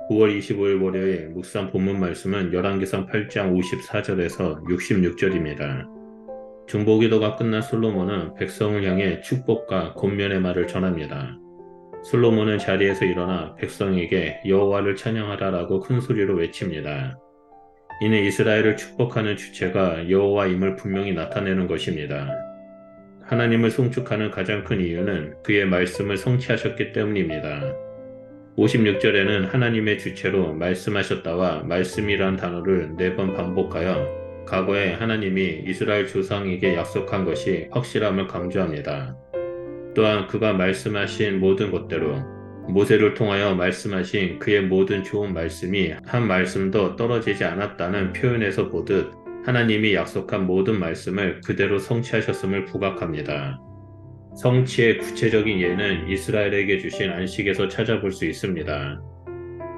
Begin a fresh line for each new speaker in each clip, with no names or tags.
9월 25일 월요일 묵상 본문 말씀은 열왕기상 8장 54절에서 66절입니다. 중보기도가 끝난 솔로몬은 백성을 향해 축복과 권면의 말을 전합니다. 솔로몬은 자리에서 일어나 백성에게 여호와를 찬양하라라고 큰 소리로 외칩니다. 이는 이스라엘을 축복하는 주체가 여호와임을 분명히 나타내는 것입니다. 하나님을 송축하는 가장 큰 이유는 그의 말씀을 성취하셨기 때문입니다. 56절에는 하나님의 주체로 말씀하셨다와 말씀이란 단어를 4번 반복하여 과거에 하나님이 이스라엘 조상에게 약속한 것이 확실함을 강조합니다. 또한 그가 말씀하신 모든 것대로 모세를 통하여 말씀하신 그의 모든 좋은 말씀이 한 말씀도 떨어지지 않았다는 표현에서 보듯 하나님이 약속한 모든 말씀을 그대로 성취하셨음을 부각합니다. 성취의 구체적인 예는 이스라엘에게 주신 안식에서 찾아볼 수 있습니다.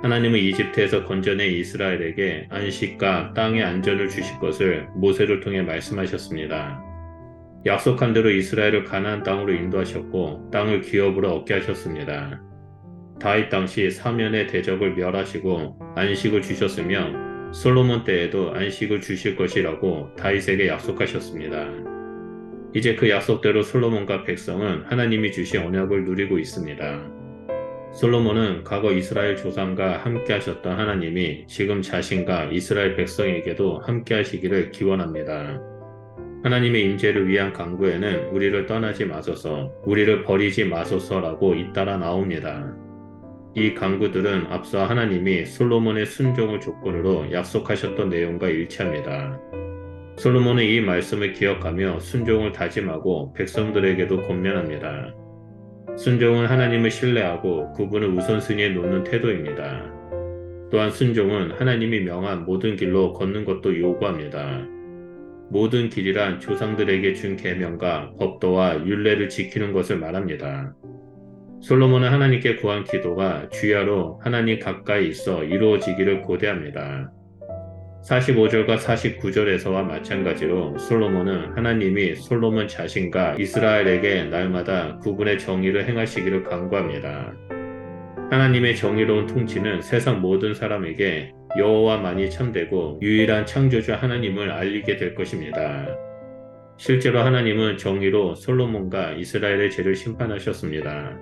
하나님은 이집트에서 건져낸 이스라엘에게 안식과 땅의 안전을 주실 것을 모세를 통해 말씀하셨습니다. 약속한 대로 이스라엘을 가나안 땅으로 인도하셨고 땅을 기업으로 얻게 하셨습니다. 다윗 당시 사면의 대적을 멸하시고 안식을 주셨으며 솔로몬 때에도 안식을 주실 것이라고 다윗에게 약속하셨습니다. 이제 그 약속대로 솔로몬과 백성은 하나님이 주신 언약을 누리고 있습니다. 솔로몬은 과거 이스라엘 조상과 함께 하셨던 하나님이 지금 자신과 이스라엘 백성에게도 함께 하시기를 기원합니다. 하나님의 임재를 위한 간구에는 우리를 떠나지 마소서, 우리를 버리지 마소서라고 잇따라 나옵니다. 이 간구들은 앞서 하나님이 솔로몬의 순종을 조건으로 약속하셨던 내용과 일치합니다. 솔로몬은 이 말씀을 기억하며 순종을 다짐하고 백성들에게도 권면합니다. 순종은 하나님을 신뢰하고 그분을 우선순위에 놓는 태도입니다. 또한 순종은 하나님이 명한 모든 길로 걷는 것도 요구합니다. 모든 길이란 조상들에게 준 계명과 법도와 율례를 지키는 것을 말합니다. 솔로몬은 하나님께 구한 기도가 주야로 하나님 가까이 있어 이루어지기를 고대합니다. 45절과 49절에서와 마찬가지로 솔로몬은 하나님이 솔로몬 자신과 이스라엘에게 날마다 그분의 정의를 행하시기를 간구합니다. 하나님의 정의로운 통치는 세상 모든 사람에게 여호와만이 참되고 유일한 창조주 하나님을 알리게 될 것입니다. 실제로 하나님은 정의로 솔로몬과 이스라엘의 죄를 심판하셨습니다.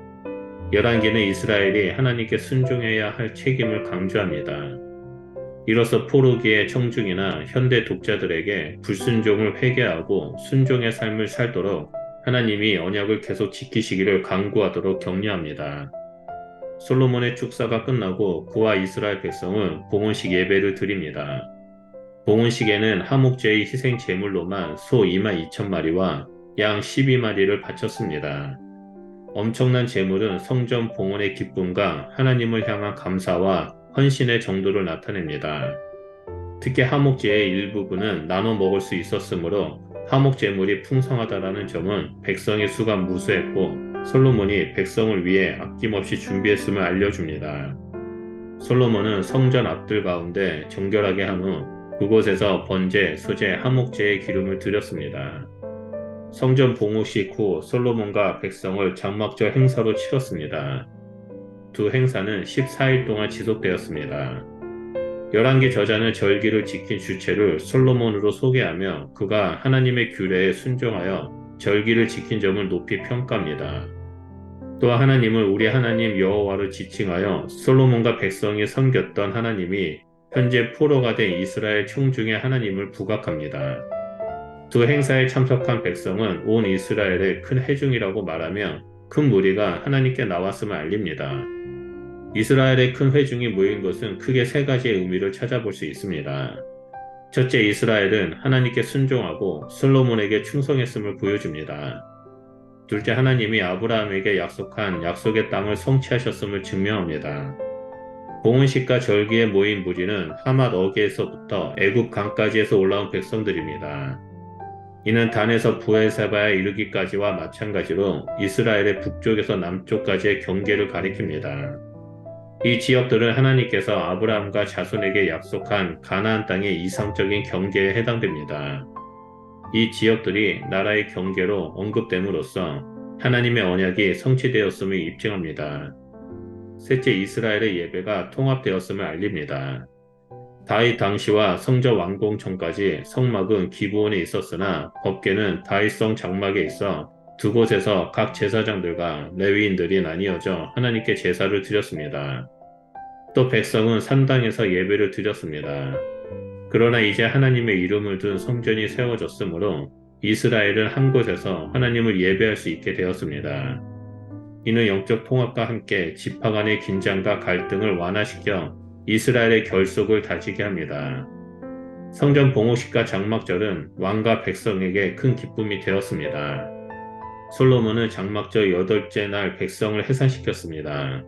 열왕기는 이스라엘이 하나님께 순종해야 할 책임을 강조합니다. 이로써 포로기의 청중이나 현대 독자들에게 불순종을 회개하고 순종의 삶을 살도록 하나님이 언약을 계속 지키시기를 간구하도록 격려합니다. 솔로몬의 축사가 끝나고 그와 이스라엘 백성은 봉헌식 예배를 드립니다. 봉헌식에는 하목제의 희생 제물로만 소 22,000마리와 양 12마리를 바쳤습니다. 엄청난 제물은 성전 봉헌의 기쁨과 하나님을 향한 감사와 헌신의 정도를 나타냅니다. 특히 하목제의 일부분은 나눠 먹을 수 있었으므로 하목제물이 풍성하다라는 점은 백성의 수가 무수했고 솔로몬이 백성을 위해 아낌없이 준비했음을 알려줍니다. 솔로몬은 성전 앞들 가운데 정결하게 한 후 그곳에서 번제, 소제, 하목제의 기름을 드렸습니다. 성전 봉헌식 후 솔로몬과 백성을 장막절 행사로 치렀습니다. 두 행사는 14일 동안 지속되었습니다. 열왕기 저자는 절기를 지킨 주체를 솔로몬으로 소개하며 그가 하나님의 규례에 순종하여 절기를 지킨 점을 높이 평가합니다. 또한 하나님을 우리 하나님 여호와로 지칭하여 솔로몬과 백성이 섬겼던 하나님이 현재 포로가 된 이스라엘 청중의 하나님을 부각합니다. 두 행사에 참석한 백성은 온 이스라엘의 큰 회중이라고 말하며 큰 무리가 하나님께 나왔음을 알립니다. 이스라엘의 큰 회중이 모인 것은 크게 세 가지의 의미를 찾아볼 수 있습니다. 첫째, 이스라엘은 하나님께 순종하고 솔로몬에게 충성했음을 보여줍니다. 둘째, 하나님이 아브라함에게 약속한 약속의 땅을 성취하셨음을 증명합니다. 봉헌식과 절기에 모인 무리는 하맛 어게에서부터 애굽 강까지에서 올라온 백성들입니다. 이는 단에서 부엘세바에 이르기까지와 마찬가지로 이스라엘의 북쪽에서 남쪽까지의 경계를 가리킵니다. 이 지역들은 하나님께서 아브라함과 자손에게 약속한 가나안 땅의 이상적인 경계에 해당됩니다. 이 지역들이 나라의 경계로 언급됨으로써 하나님의 언약이 성취되었음을 입증합니다. 셋째 이스라엘의 예배가 통합되었음을 알립니다. 다윗 당시와 성전 완공 전까지 성막은 기브온에 있었으나 법궤는 다윗성 장막에 있어 두 곳에서 각 제사장들과 레위인들이 나뉘어져 하나님께 제사를 드렸습니다. 또 백성은 산당에서 예배를 드렸습니다. 그러나 이제 하나님의 이름을 둔 성전이 세워졌으므로 이스라엘은 한 곳에서 하나님을 예배할 수 있게 되었습니다. 이는 영적 통합과 함께 지파 간의 긴장과 갈등을 완화시켜 이스라엘의 결속을 다지게 합니다. 성전 봉헌식과 장막절은 왕과 백성에게 큰 기쁨이 되었습니다. 솔로몬은 장막절 8째 날 백성을 해산시켰습니다.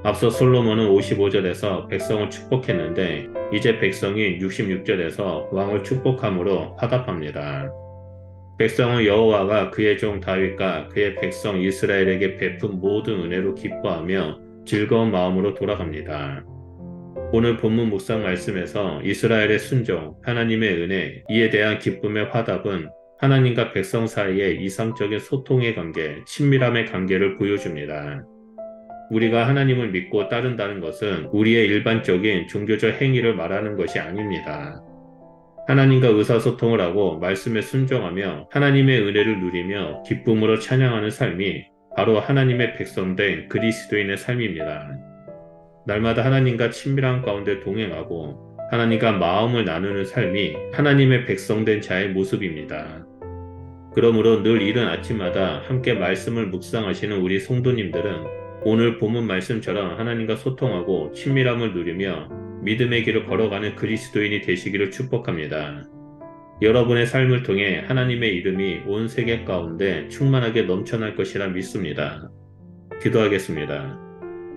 앞서 솔로몬은 55절에서 백성을 축복했는데 이제 백성이 66절에서 왕을 축복함으로 화답합니다. 백성은 여호와가 그의 종 다윗과 그의 백성 이스라엘에게 베푼 모든 은혜로 기뻐하며 즐거운 마음으로 돌아갑니다. 오늘 본문 묵상 말씀에서 이스라엘의 순종, 하나님의 은혜, 이에 대한 기쁨의 화답은 하나님과 백성 사이의 이상적인 소통의 관계, 친밀함의 관계를 보여줍니다. 우리가 하나님을 믿고 따른다는 것은 우리의 일반적인 종교적 행위를 말하는 것이 아닙니다. 하나님과 의사소통을 하고 말씀에 순종하며 하나님의 은혜를 누리며 기쁨으로 찬양하는 삶이 바로 하나님의 백성된 그리스도인의 삶입니다. 날마다 하나님과 친밀한 가운데 동행하고 하나님과 마음을 나누는 삶이 하나님의 백성된 자의 모습입니다. 그러므로 늘 이른 아침마다 함께 말씀을 묵상하시는 우리 성도님들은 오늘 본문 말씀처럼 하나님과 소통하고 친밀함을 누리며 믿음의 길을 걸어가는 그리스도인이 되시기를 축복합니다. 여러분의 삶을 통해 하나님의 이름이 온 세계 가운데 충만하게 넘쳐날 것이라 믿습니다. 기도하겠습니다.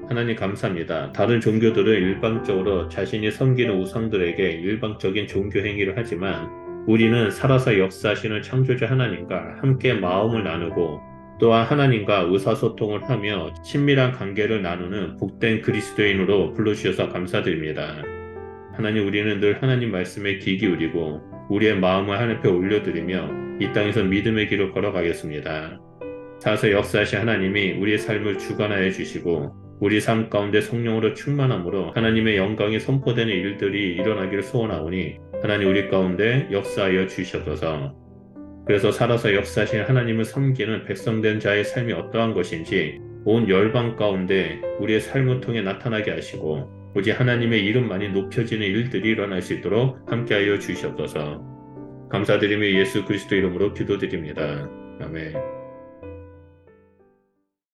하나님 감사합니다. 다른 종교들은 일방적으로 자신이 섬기는 우상들에게 일방적인 종교 행위를 하지만 우리는 살아서 역사하시는 창조자 하나님과 함께 마음을 나누고 또한 하나님과 의사소통을 하며 친밀한 관계를 나누는 복된 그리스도인으로 불러주셔서 감사드립니다. 하나님, 우리는 늘 하나님 말씀에 귀 기울이고 우리의 마음을 하늘 앞에 올려드리며 이 땅에서 믿음의 길을 걸어가겠습니다. 살아서 역사하신 하나님이 우리의 삶을 주관하여 주시고 우리 삶 가운데 성령으로 충만함으로 하나님의 영광이 선포되는 일들이 일어나기를 소원하오니 하나님 우리 가운데 역사하여 주시옵소서. 그래서 살아서 역사하신 하나님을 섬기는 백성된 자의 삶이 어떠한 것인지 온 열방 가운데 우리의 삶을 통해 나타나게 하시고 오직 하나님의 이름만이 높여지는 일들이 일어날 수 있도록 함께하여 주시옵소서. 감사드리며 예수 그리스도 이름으로 기도드립니다. 아멘.